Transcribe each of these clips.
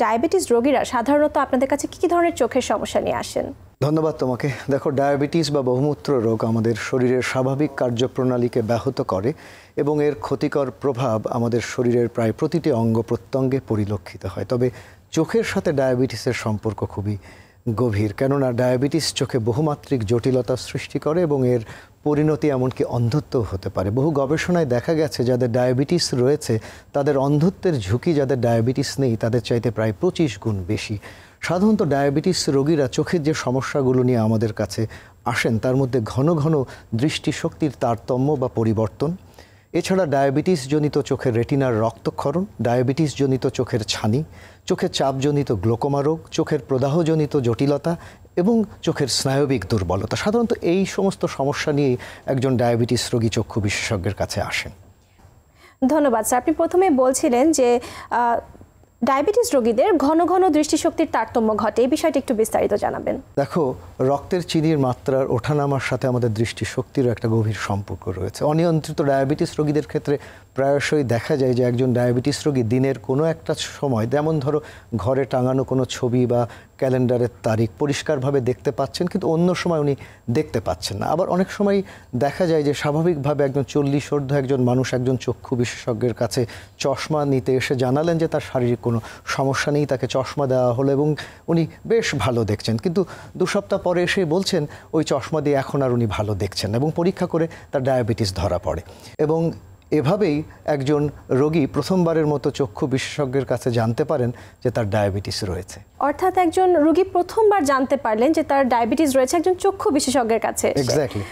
Diabetes রোগীরা সাধারণত আপনাদের কাছে কি ধরনের চোখের সমস্যা নিয়ে আসেন? ধন্যবাদ তোমাকে। দেখো, ডায়াবেটিস বা বহুমূত্র রোগ আমাদের শরীরের স্বাভাবিক কার্যপ্রণালীকে ব্যাহত করে এবং এর ক্ষতিকর প্রভাব আমাদের শরীরের প্রায় প্রতিটি অঙ্গ প্রত্যঙ্গে পরিলক্ষিত হয়। তবে চোখের সাথে ডায়াবেটিসের সম্পর্ক খুবই গভীর, কেননা ডায়াবেটিস চোখে বহুমাত্রিক জটিলতা সৃষ্টি করে এবং এর পরিণতি এমনকি অন্ধত্বও হতে পারে। বহু গবেষণায় দেখা গেছে যাদের ডায়াবেটিস রয়েছে তাদের অন্ধত্বের ঝুঁকি যাদের ডায়াবেটিস নেই তাদের চাইতে প্রায় 25 গুণ বেশি। সাধারণত ডায়াবেটিস রোগীরা চোখের যে সমস্যাগুলো নিয়ে আমাদের কাছে আসেন তার মধ্যে ঘন ঘন দৃষ্টিশক্তির তারতম্য বা পরিবর্তন, এছাড়া ডায়াবেটিস জনিত চোখের রেটিনার রক্তক্ষরণ, ডায়াবেটিস জনিত চোখের ছানি, চোখের চাপজনিত গ্লোকোমা রোগ, চোখের প্রদাহজনিত জটিলতা এবং চোখের স্নায়বিক দুর্বলতা। সাধারণত এই সমস্ত সমস্যা নিয়েই একজন ডায়াবেটিস রোগী চক্ষু বিশেষজ্ঞের কাছে আসেন। ধন্যবাদ স্যার। আপনি প্রথমে বলছিলেন যে ডায়াবেটিস রোগীদের ঘন ঘন দৃষ্টিশক্তির তারতম্য ঘটে, এই বিষয়টি একটু বিস্তারিত জানাবেন। দেখো, রক্তের চিনির মাত্রার ওঠানামার সাথে আমাদের দৃষ্টিশক্তিরও একটা গভীর সম্পর্ক রয়েছে। অনিয়ন্ত্রিত ডায়াবেটিস রোগীদের ক্ষেত্রে প্রায়শই দেখা যায় যে একজন ডায়াবেটিস রোগী দিনের কোনো একটা সময়, যেমন ধরো ঘরে টাঙানো কোনো ছবি বা ক্যালেন্ডারের তারিখ পরিষ্কারভাবে দেখতে পাচ্ছেন, কিন্তু অন্য সময় উনি দেখতে পাচ্ছেন না। আবার অনেক সময় দেখা যায় যে স্বাভাবিকভাবে একজন 40 ঊর্ধ্ব একজন মানুষ একজন চক্ষু বিশেষজ্ঞের কাছে চশমা নিতে এসে জানালেন যে তার শারীরিক কোনো সমস্যা নেই, তাকে চশমা দেওয়া হলো এবং উনি বেশ ভালো দেখছেন, কিন্তু 2 সপ্তাহ পরে এসে বলছেন ওই চশমা দিয়ে এখন আর উনি ভালো দেখছেন এবং পরীক্ষা করে তার ডায়াবেটিস ধরা পড়ে। এবং এভাবেই একজন রোগী প্রথমবারের মতো চক্ষু বিশেষজ্ঞের কাছে জানতে পারেন যে তার ডায়াবেটিস রয়েছে। অর্থাৎ একজন রোগী প্রথমবার জানতে পারলেন যে তার ডায়াবেটিস রয়েছে একজন চক্ষু বিশেষজ্ঞের কাছে। এক্স্যাক্টলি।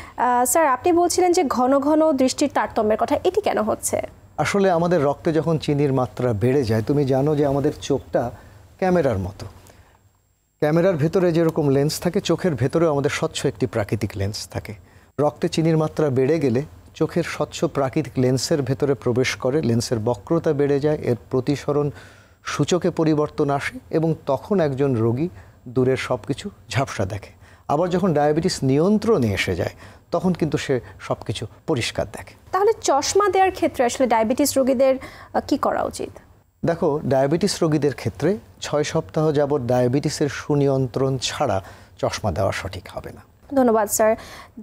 স্যার, আপনি বলছিলেন যে ঘন ঘন দৃষ্টির তারতম্যের কথা, এটি কেন হচ্ছে? আসলে আমাদের রক্তে যখন চিনির মাত্রা বেড়ে যায়, তুমি জানো যে আমাদের চোখটা ক্যামেরার মতো। ক্যামেরার ভেতরে যেরকম লেন্স থাকে, চোখের ভেতরেও আমাদের স্বচ্ছ একটি প্রাকৃতিক লেন্স থাকে। রক্তে চিনির মাত্রা বেড়ে গেলে চোখের স্বচ্ছ প্রাকৃতিক লেন্সের ভেতরে প্রবেশ করে, লেন্সের বক্রতা বেড়ে যায়, এর প্রতিসরণ সূচকে পরিবর্তন আসে এবং তখন একজন রোগী দূরের সব কিছু ঝাপসা দেখে। আবার যখন ডায়াবেটিস নিয়ন্ত্রণে এসে যায় তখন কিন্তু সে সব কিছু পরিষ্কার দেখে। তাহলে চশমা দেওয়ার ক্ষেত্রে আসলে ডায়াবেটিস রোগীদের কি করা উচিত? দেখো, ডায়াবেটিস রোগীদের ক্ষেত্রে 6 সপ্তাহ যাবৎ ডায়াবেটিসের সুনিয়ন্ত্রণ ছাড়া চশমা দেওয়া সঠিক হবে না। ধন্যবাদ স্যার।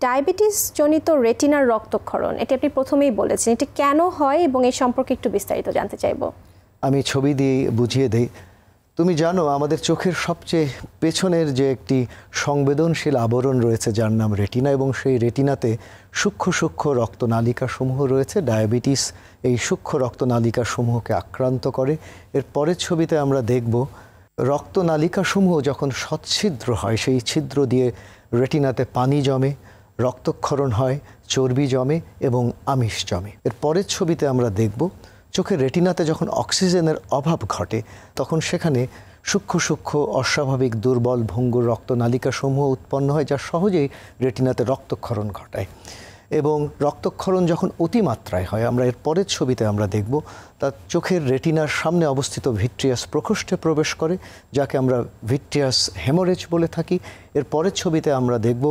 ডায়াবেটিস জনিত রেটিনার রক্তক্ষরণ, এটি আপনি প্রথমেই বলেছেন, এটি কেন হয় এবং এই সম্পর্কে একটু বিস্তারিত জানতে চাইব। আমি ছবি দিয়ে বুঝিয়ে দেই। তুমি জানো আমাদের চোখের সবচেয়ে পেছনের যে একটি সংবেদনশীল আবরণ রয়েছে যার নাম রেটিনা, এবং সেই রেটিনাতে সূক্ষ্ম সূক্ষ্ম রক্তনালিকাসমূহ রয়েছে। ডায়াবেটিস এই সূক্ষ্ম রক্তনালিকাসমূহকে আক্রান্ত করে। এর পরের ছবিতে আমরা দেখব রক্তনালিকাসমূহ যখন সচ্ছিদ্র হয়, সেই ছিদ্র দিয়ে রেটিনাতে পানি জমে, রক্তক্ষরণ হয়, চর্বি জমে এবং আমিষ জমে। এর পরের ছবিতে আমরা দেখব চোখের রেটিনাতে যখন অক্সিজেনের অভাব ঘটে তখন সেখানে সূক্ষ্ম সূক্ষ্ম অস্বাভাবিক দুর্বল ভঙ্গুর রক্তনালিকাসমূহ উৎপন্ন হয়, যা সহজেই রেটিনাতে রক্তক্ষরণ ঘটায়। এবং রক্তক্ষরণ যখন অতিমাত্রায় হয়, আমরা এর পরের ছবিতে আমরা দেখব তার চোখের রেটিনার সামনে অবস্থিত ভিট্রিয়াস প্রকোষ্ঠে প্রবেশ করে, যাকে আমরা ভিট্রিয়াস হেমোরেজ বলে থাকি। এর পরের ছবিতে আমরা দেখব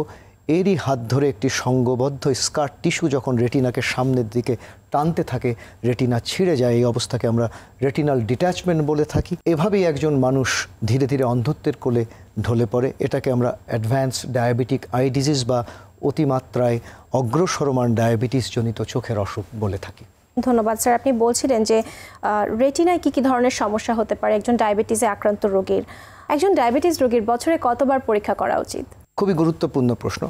এরই হাত ধরে একটি সংঘবদ্ধ স্কার টিস্যু যখন রেটিনাকে সামনের দিকে টানতে থাকে রেটিনা ছিঁড়ে যায়। এই অবস্থাকে আমরা রেটিনাল ডিট্যাচমেন্ট বলে থাকি। এভাবেই একজন মানুষ ধীরে ধীরে অন্ধত্বের কোলে ঢলে পড়ে। এটাকে আমরা অ্যাডভান্স ডায়াবেটিক আই ডিজিজ বা অতিমাত্রায় অগ্রসরমান ডায়াবেটিস জনিত চোখের অসুখ বলে থাকি। ধন্যবাদ স্যার। আপনি বলছিলেন যে রেটিনায় কি ধরনের সমস্যা হতে পারে একজন ডায়াবেটিসে আক্রান্ত রোগীর। একজন ডায়াবেটিস রোগীর বছরে কতবার পরীক্ষা করা উচিত? খুবই গুরুত্বপূর্ণ প্রশ্ন।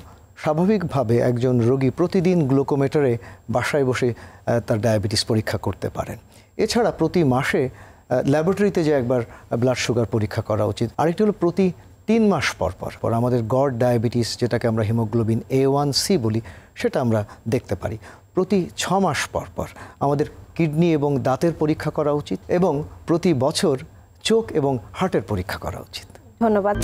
স্বাভাবিকভাবে একজন রোগী প্রতিদিন গ্লুকোমিটারে বাসায় বসে তার ডায়াবেটিস পরীক্ষা করতে পারেন। এছাড়া প্রতি মাসে ল্যাবরেটরিতে যে একবার ব্লাড সুগার পরীক্ষা করা উচিত। আরেকটি হলো প্রতি 3 মাস পর পর আমাদের গড় ডায়াবেটিস, যেটাকে আমরা হিমোগ্লোবিন A1C বলি, সেটা আমরা দেখতে পারি। প্রতি 6 মাস পর আমাদের কিডনি এবং দাঁতের পরীক্ষা করা উচিত এবং প্রতি বছর চোখ এবং হার্টের পরীক্ষা করা উচিত। ধন্যবাদ।